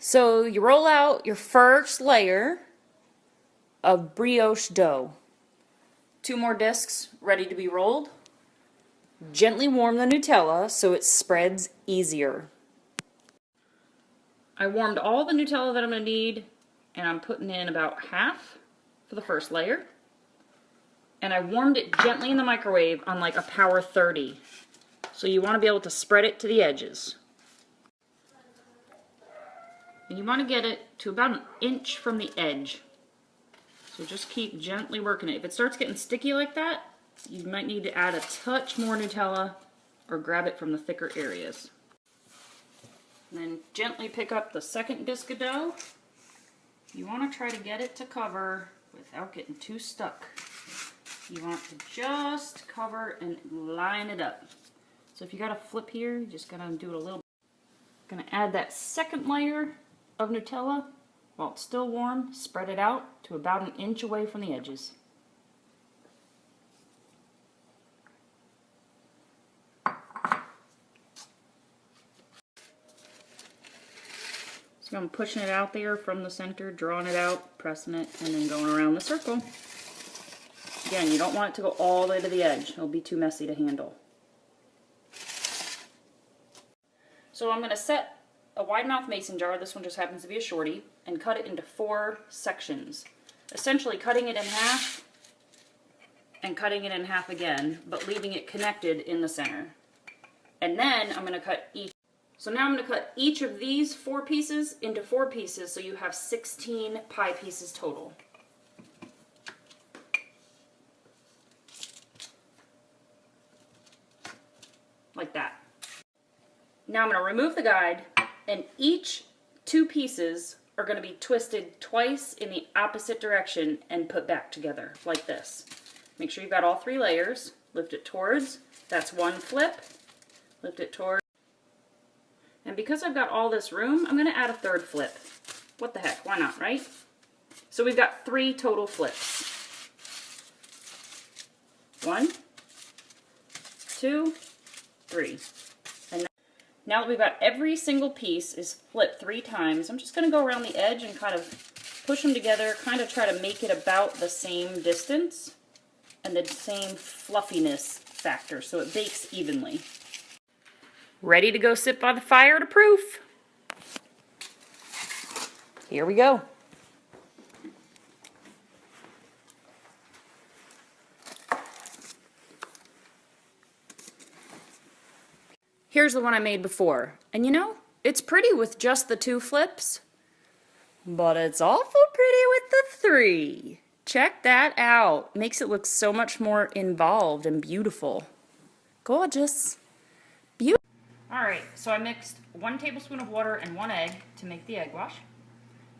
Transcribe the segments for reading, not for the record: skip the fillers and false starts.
So you roll out your first layer of brioche dough. 2 more discs ready to be rolled. Gently warm the Nutella so it spreads easier. I warmed all the Nutella that I'm going to need, and I'm putting in about half for the first layer. And I warmed it gently in the microwave on like a power 30. So you want to be able to spread it to the edges. And you want to get it to about an inch from the edge. So just keep gently working it. If it starts getting sticky like that, you might need to add a touch more Nutella or grab it from the thicker areas. And then gently pick up the second disc of dough. You want to try to get it to cover without getting too stuck. You want to just cover and line it up. So if you got to flip here, you just got to do it a little bit. Going to add that second layer of Nutella while it's still warm. Spread it out to about an inch away from the edges. So I'm pushing it out there from the center, drawing it out, pressing it, and then going around the circle. Again, you don't want it to go all the way to the edge. It'll be too messy to handle. So I'm going to set a wide mouth mason jar, this one just happens to be a shorty, and cut it into 4 sections. Essentially cutting it in half and cutting it in half again, but leaving it connected in the center. And then I'm going to cut each. So now I'm going to cut each of these 4 pieces into 4 pieces so you have 16 pie pieces total. Like that. Now I'm going to remove the guide, and each 2 pieces are going to be twisted twice in the opposite direction and put back together like this. Make sure you've got all 3 layers. Lift it towards. That's 1 flip. Lift it towards. And because I've got all this room, I'm going to add a 3rd flip. What the heck? Why not, right? So we've got 3 total flips. 1, 2, 3. And now that we've got every single piece is flipped 3 times, I'm just going to go around the edge and kind of push them together, kind of try to make it about the same distance and the same fluffiness factor so it bakes evenly. Ready to go sit by the fire to proof. Here we go. Here's the one I made before. And you know, it's pretty with just the 2 flips, but it's awful pretty with the 3. Check that out. Makes it look so much more involved and beautiful. Gorgeous. Beautiful. Alright, so I mixed 1 tablespoon of water and 1 egg to make the egg wash.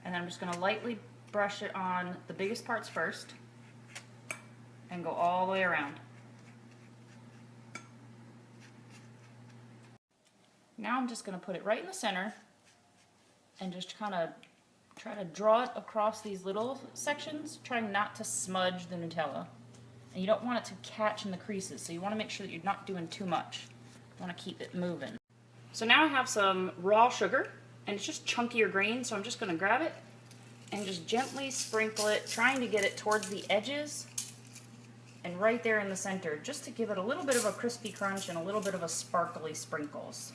And then I'm just going to lightly brush it on the biggest parts first and go all the way around. Now I'm just going to put it right in the center and just kind of try to draw it across these little sections, trying not to smudge the Nutella. And you don't want it to catch in the creases, so you want to make sure that you're not doing too much. You want to keep it moving. So now I have some raw sugar, and it's just chunkier grain, so I'm just going to grab it and just gently sprinkle it, trying to get it towards the edges and right there in the center, just to give it a little bit of a crispy crunch and a little bit of a sparkly sprinkles.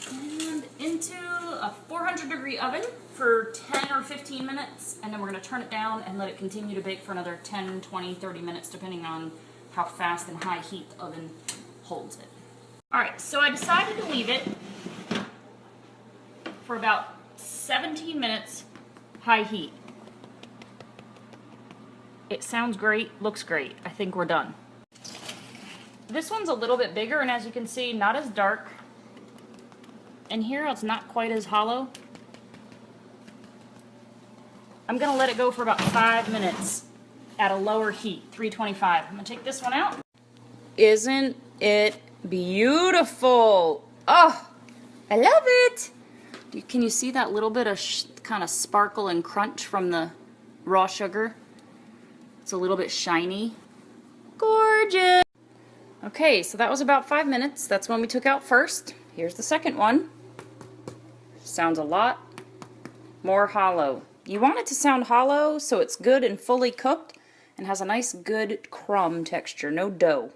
And into a 400-degree oven for 10 or 15 minutes, and then we're going to turn it down and let it continue to bake for another 10, 20, 30 minutes, depending on how fast and high heat the oven holds it. Alright, so I decided to leave it for about 17 minutes, high heat. It sounds great, looks great. I think we're done. This one's a little bit bigger, and as you can see, not as dark. And here it's not quite as hollow. I'm going to let it go for about 5 minutes at a lower heat, 325. I'm going to take this one out. Isn't it beautiful? Oh, I love it. Can you see that little bit of kind of sparkle and crunch from the raw sugar? It's a little bit shiny. Gorgeous. Okay, so that was about 5 minutes. That's one we took out first. Here's the second one. Sounds a lot more hollow. You want it to sound hollow so it's good and fully cooked and has a nice good crumb texture, no dough.